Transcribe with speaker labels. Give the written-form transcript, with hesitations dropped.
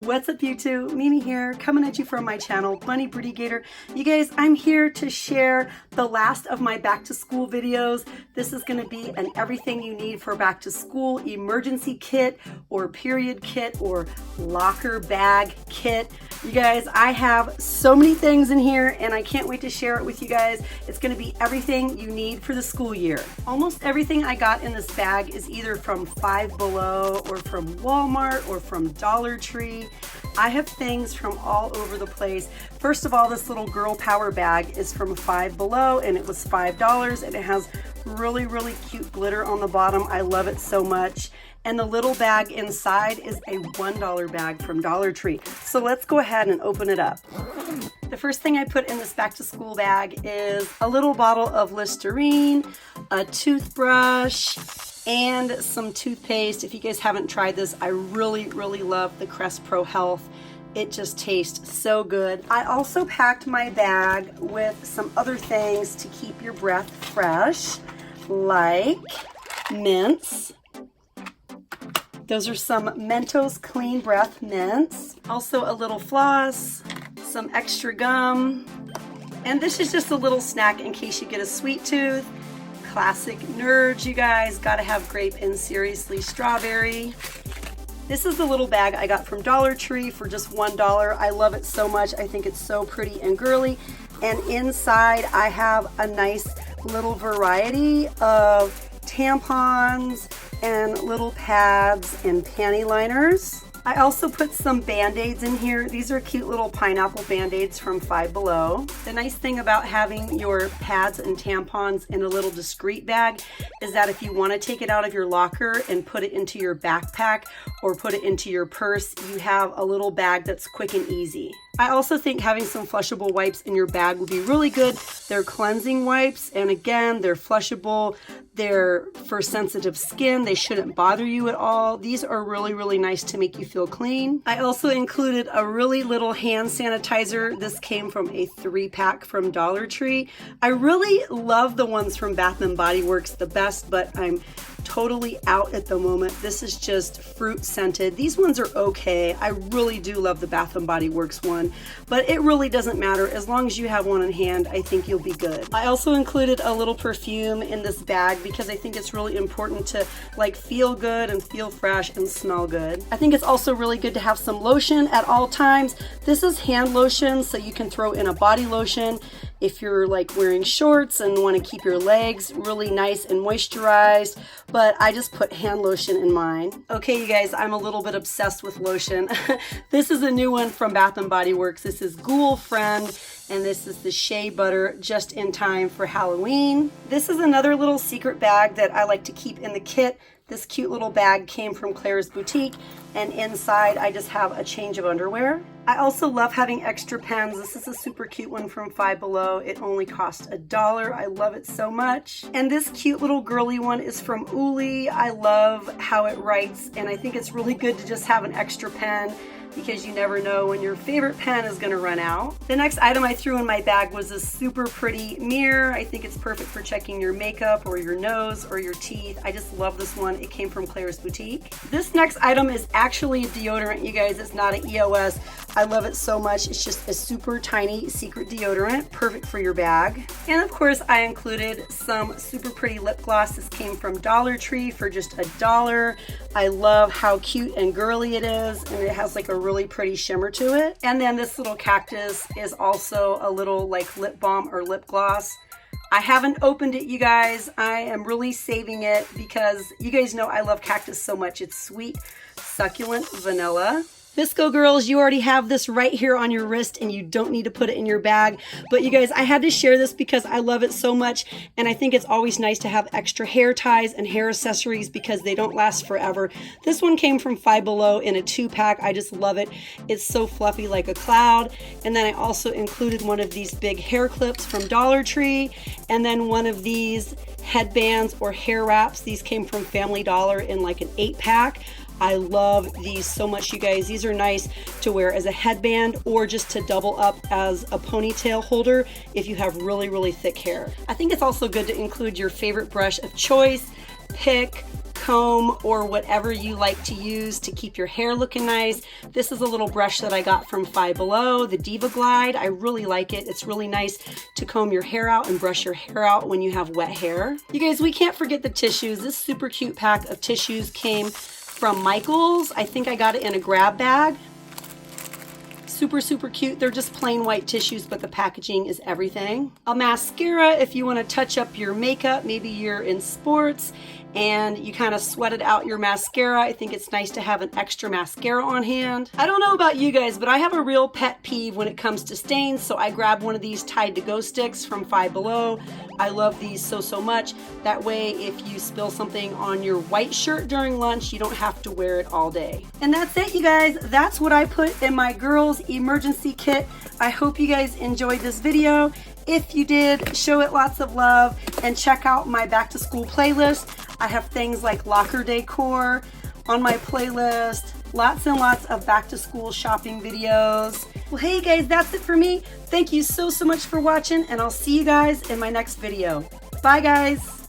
Speaker 1: What's up YouTube? Mimi here, coming at you from my channel, Bunny Birdy Gator. You guys, I'm here to share the last of my back to school videos. This is going to be an everything you need for back to school emergency kit or period kit or locker bag kit. You guys, I have so many things in here and I can't wait to share it with you guys. It's going to be everything you need for the school year. Almost everything I got in this bag is either from Five Below or from Walmart or from Dollar Tree. I have things from all over the place. First of all, this little girl power bag is from Five Below and it was $5 and it has really cute glitter on the bottom. I love it so much. And the little bag inside is a $1 bag from Dollar Tree. So let's go ahead and open it up. The first thing I put in this back to school bag is a little bottle of Listerine, a toothbrush, and some toothpaste. If you guys haven't tried this, I really love the Crest Pro Health. It just tastes so good. I also packed my bag with some other things to keep your breath fresh, like mints. Those are some Mentos Clean Breath mints. Also a little floss, some extra gum, and this is just a little snack in case you get a sweet tooth. Classic nerds, you guys. Gotta have grape and seriously strawberry. This is the little bag I got from Dollar Tree for just $1. I love it so much. I think it's so pretty and girly. And inside I have a nice little variety of tampons and little pads and panty liners. I also put some Band-Aids in here. These are cute little pineapple Band-Aids from Five Below. The nice thing about having your pads and tampons in a little discreet bag is that if you want to take it out of your locker and put it into your backpack or put it into your purse, you have a little bag that's quick and easy. I also think having some flushable wipes in your bag would be really good. They're cleansing wipes, and again, they're flushable. They're for sensitive skin. They shouldn't bother you at all. These are really nice to make you feel clean. I also included a really little hand sanitizer. This came from a 3-pack from Dollar Tree. I really love the ones from Bath & Body Works the best, but I'm totally out at the moment. This is just fruit scented. These ones are okay. I really do love the Bath & Body Works one, but it really doesn't matter. As long as you have one in hand, I think you'll be good. I also included a little perfume in this bag because I think it's really important to like feel good and feel fresh and smell good. I think it's also really good to have some lotion at all times. This is hand lotion, so you can throw in a body lotion if you're like wearing shorts and want to keep your legs really nice and moisturized, but I just put hand lotion in mine. Okay, you guys, I'm a little bit obsessed with lotion. This is a new one from Bath & Body Works. This is Ghoul Friend, and this is the Shea Butter, just in time for Halloween. This is another little secret bag that I like to keep in the kit. This cute little bag came from Claire's Boutique, and inside I just have a change of underwear. I also love having extra pens. This is a super cute one from Five Below. It only cost $1. I love it so much. And this cute little girly one is from Uli. I love how it writes, and I think it's really good to just have an extra pen because you never know when your favorite pen is going to run out. The next item I threw in my bag was this super pretty mirror. I think it's perfect for checking your makeup or your nose or your teeth. I just love this one. It came from Claire's Boutique. This next item is actually a deodorant, you guys. It's not an EOS. I love it so much. It's just a super tiny secret deodorant, perfect for your bag. And of course, I included some super pretty lip gloss. This came from Dollar Tree for just $1. I love how cute and girly it is, and it has like a really pretty shimmer to it. And then this little cactus is also a little like lip balm or lip gloss. I haven't opened it, you guys. I am really saving it because you guys know I love cactus so much. It's sweet, succulent vanilla. Visco girls, you already have this right here on your wrist and you don't need to put it in your bag. But you guys, I had to share this because I love it so much, and I think it's always nice to have extra hair ties and hair accessories because they don't last forever. This one came from Five Below in a 2-pack. I just love it. It's so fluffy like a cloud. And then I also included one of these big hair clips from Dollar Tree, and then one of these headbands or hair wraps. These came from Family Dollar in like an 8-pack. I love these so much, you guys. These are nice to wear as a headband or just to double up as a ponytail holder if you have really thick hair. I think it's also good to include your favorite brush of choice, pick, comb or whatever you like to use to keep your hair looking nice. This is a little brush that I got from Five Below, the Diva Glide. I really like it. It's really nice to comb your hair out and brush your hair out when you have wet hair. You guys, we can't forget the tissues. This super cute pack of tissues came from Michael's. I think I got it in a grab bag. Super, super cute. They're just plain white tissues, but the packaging is everything. A mascara if you want to touch up your makeup. Maybe you're in sports and you kind of sweated out your mascara. I think it's nice to have an extra mascara on hand. I don't know about you guys, but I have a real pet peeve when it comes to stains, so I grabbed one of these Tide to Go sticks from Five Below. I love these so much. That way, if you spill something on your white shirt during lunch, you don't have to wear it all day. And that's it, you guys. That's what I put in my girls' emergency kit. I hope you guys enjoyed this video. If you did, show it lots of love and check out my back to school playlist. I have things like locker decor on my playlist, lots and lots of back to school shopping videos. Well, hey guys, that's it for me. Thank you so much for watching, and I'll see you guys in my next video. Bye guys.